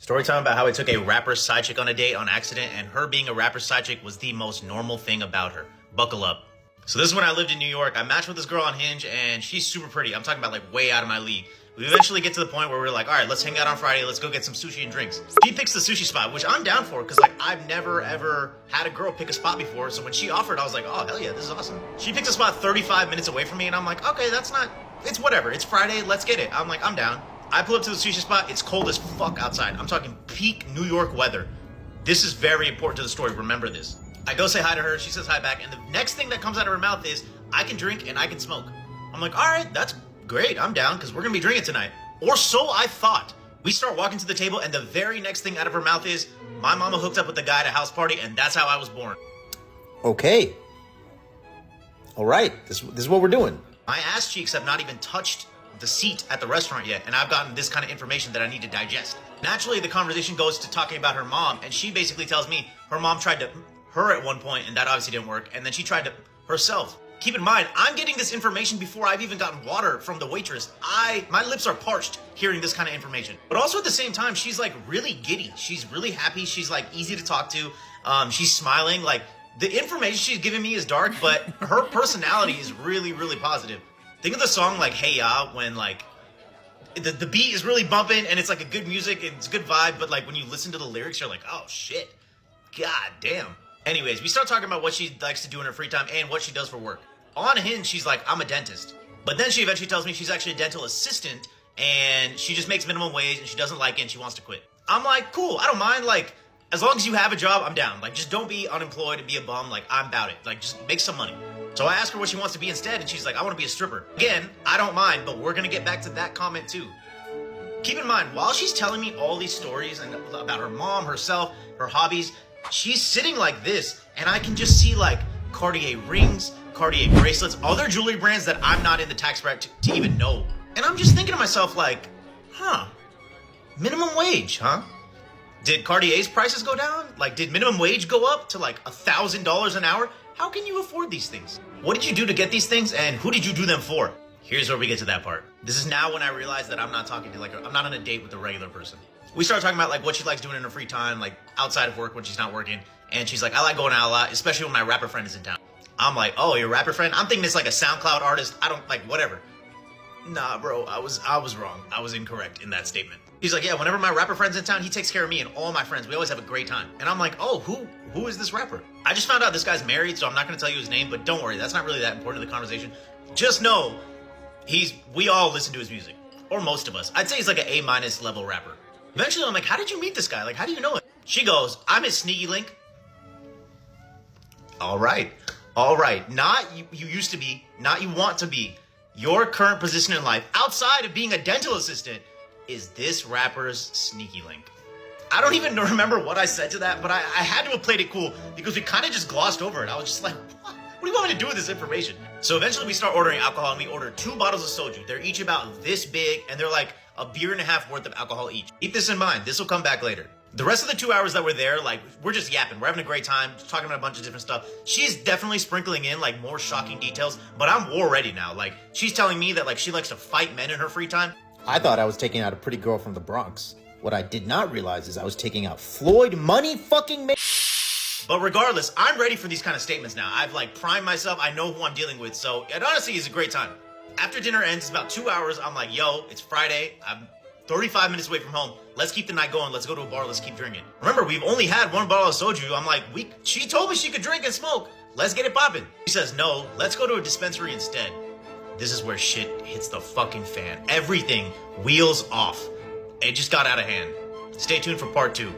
Story time about how I took a rapper's side chick on a date on accident, and her being a rapper's side chick was the most normal thing about her. Buckle up. So this is when I lived in New York. I matched with this girl on Hinge, and she's super pretty. I'm talking about like way out of my league. We eventually get to the point where we're like, all right, let's hang out on Friday. Let's go get some sushi and drinks. She picks the sushi spot, which I'm down for because like I've never ever had a girl pick a spot before. So when she offered, I was like, oh, hell yeah, this is awesome. She picks a spot 35 minutes away from me, and I'm like, okay, it's whatever. It's Friday. Let's get it. I'm like, I'm down. I pull up to the sushi spot. It's cold as fuck outside. I'm talking peak New York weather. This is very important to the story. Remember this. I go say hi to her. She says hi back. And the next thing that comes out of her mouth is, I can drink and I can smoke. I'm like, all right, that's great. I'm down because we're going to be drinking tonight. Or so I thought. We start walking to the table, and the very next thing out of her mouth is, my mama hooked up with the guy at a house party, and that's how I was born. Okay. All right. This is what we're doing. My ass cheeks have not even touched the seat at the restaurant yet, and I've gotten this kind of information that I need to digest. Naturally, the conversation goes to talking about her mom, and she basically tells me her mom tried to her at one point, and that obviously didn't work, and then she tried to herself. Keep in mind, I'm getting this information before I've even gotten water from the waitress. My lips are parched hearing this kind of information. But also at the same time, she's like really giddy. She's really happy. She's like easy to talk to. She's smiling. Like the information she's giving me is dark, but her personality is really, really positive. Think of the song like Hey Ya, when like the beat is really bumping and it's like a good music and it's a good vibe, but like when you listen to the lyrics, you're like, oh shit, god damn. Anyways, we start talking about what she likes to do in her free time and what she does for work. On Hinge, she's like, I'm a dentist. But then she eventually tells me she's actually a dental assistant and she just makes minimum wage and she doesn't like it and she wants to quit. I'm like, cool, I don't mind. Like, as long as you have a job, I'm down. Like, just don't be unemployed and be a bum. Like, I'm about it. Like, just make some money. So I ask her what she wants to be instead, and she's like, I want to be a stripper. Again, I don't mind, but we're going to get back to that comment too. Keep in mind, while she's telling me all these stories and about her mom, herself, her hobbies, she's sitting like this, and I can just see like Cartier rings, Cartier bracelets, other jewelry brands that I'm not in the tax bracket to even know. And I'm just thinking to myself like, minimum wage, huh? Did Cartier's prices go down? Like, did minimum wage go up to like $1,000 an hour? How can you afford these things? What did you do to get these things, and who did you do them for? Here's where we get to that part. This is now when I realize that I'm not talking to I'm not on a date with a regular person. We start talking about like what she likes doing in her free time, like outside of work when she's not working. And she's like, I like going out a lot, especially when my rapper friend is in town. I'm like, oh, your rapper friend? I'm thinking it's like a SoundCloud artist. I don't like whatever. Nah, bro, I was wrong. I was incorrect in that statement. He's like, yeah, whenever my rapper friend's in town, he takes care of me and all my friends. We always have a great time. And I'm like, oh, who is this rapper? I just found out this guy's married, so I'm not going to tell you his name, but don't worry. That's not really that important to the conversation. Just know we all listen to his music, or most of us. I'd say he's like an A- level rapper. Eventually, I'm like, how did you meet this guy? Like, how do you know him? She goes, I'm his sneaky link. All right. Not you used to be, not you want to be. Your current position in life, outside of being a dental assistant, is this rapper's sneaky link. I don't even remember what I said to that, but I had to have played it cool because we kind of just glossed over it. I was just like, what do you want me to do with this information? So eventually we start ordering alcohol, and we order 2 bottles of soju. They're each about this big, and they're like a beer and a half worth of alcohol each. Keep this in mind. This will come back later. The rest of the 2 hours that we're there, like, we're just yapping. We're having a great time, talking about a bunch of different stuff. She's definitely sprinkling in, like, more shocking details, but I'm war ready now. Like, she's telling me that, like, she likes to fight men in her free time. I thought I was taking out a pretty girl from the Bronx. What I did not realize is I was taking out Floyd Money fucking But regardless, I'm ready for these kind of statements now. I've, like, primed myself. I know who I'm dealing with, so it honestly is a great time. After dinner ends, it's about 2 hours. I'm like, yo, it's Friday. I'm 35 minutes away from home. Let's keep the night going. Let's go to a bar. Let's keep drinking. Remember, we've only had 1 bottle of soju. I'm like, she told me she could drink and smoke. Let's get it popping. She says, no, let's go to a dispensary instead. This is where shit hits the fucking fan. Everything wheels off. It just got out of hand. Stay tuned for part 2.